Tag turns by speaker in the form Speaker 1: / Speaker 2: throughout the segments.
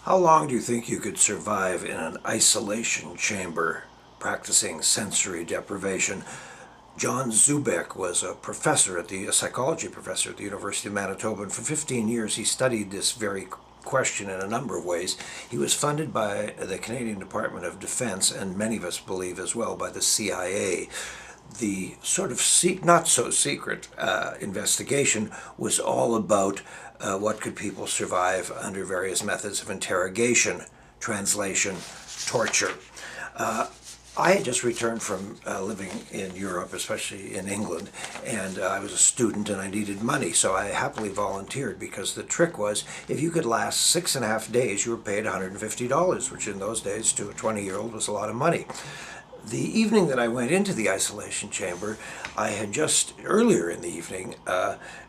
Speaker 1: How long do you think you could survive in an isolation chamber practicing sensory deprivation? John Zubek was a psychology professor at the University of Manitoba, and for 15 years he studied this very question in a number of ways. He was funded by the Canadian Department of Defense, and many of us believe as well by the CIA. The sort of not so secret investigation was all about what could people survive under various methods of interrogation, translation, torture. I had just returned from living in Europe, especially in England, and I was a student and I needed money, so I happily volunteered because the trick was if you could last 6.5 days, you were paid $150, which in those days to a 20-year-old was a lot of money. The evening that I went into the isolation chamber, I had just earlier in the evening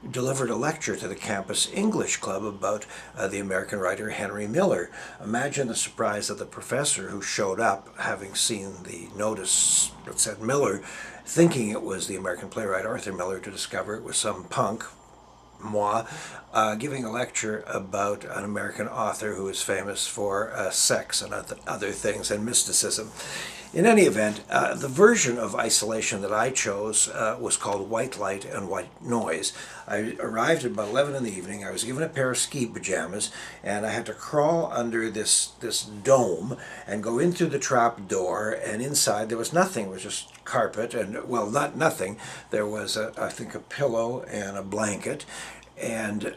Speaker 1: delivered a lecture to the campus English club about the American writer Henry Miller. Imagine the surprise of the professor who showed up, having seen the notice that said Miller, thinking it was the American playwright Arthur Miller, to discover it was some punk, moi, giving a lecture about an American author who is famous for sex and other things and mysticism. In any event, the version of isolation that I chose was called White Light and White Noise. I arrived at about 11 in the evening. I was given a pair of ski pajamas, and I had to crawl under this dome and go in through the trap door, and inside there was nothing. It was just carpet, and, well, not nothing. There was, I think, a pillow and a blanket, and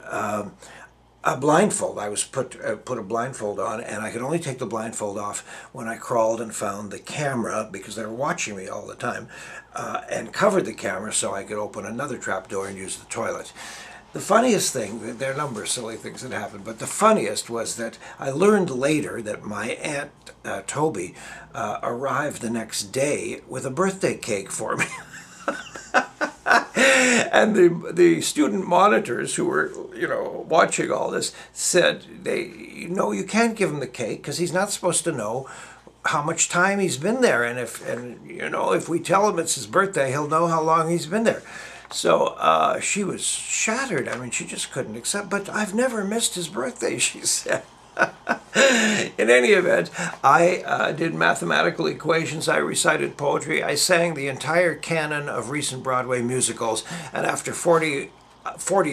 Speaker 1: a blindfold. I was put a blindfold on, and I could only take the blindfold off when I crawled and found the camera, because they were watching me all the time, and covered the camera so I could open another trap door and use the toilet. The funniest thing, there are a number of silly things that happened, but the funniest was that I learned later that my Aunt Toby arrived the next day with a birthday cake for me. And the student monitors who were, watching all this said, you can't give him the cake because he's not supposed to know how much time he's been there. And if we tell him it's his birthday, he'll know how long he's been there. So she was shattered. I mean, she just couldn't accept. But I've never missed his birthday, she said. In any event, I did mathematical equations, I recited poetry, I sang the entire canon of recent Broadway musicals, and after 40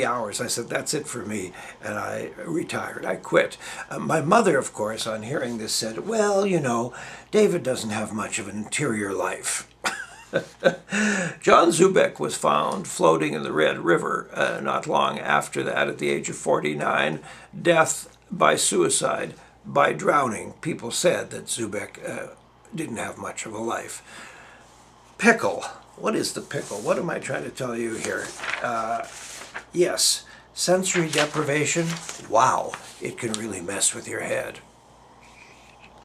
Speaker 1: hours I said, that's it for me, and I retired. I quit. My mother, of course, on hearing this said, well, David doesn't have much of an interior life. John Zubek was found floating in the Red River not long after that at the age of 49. Death by suicide, by drowning. People said that Zubek didn't have much of a life. Pickle. What is the pickle? What am I trying to tell you here? Yes, sensory deprivation. Wow, it can really mess with your head.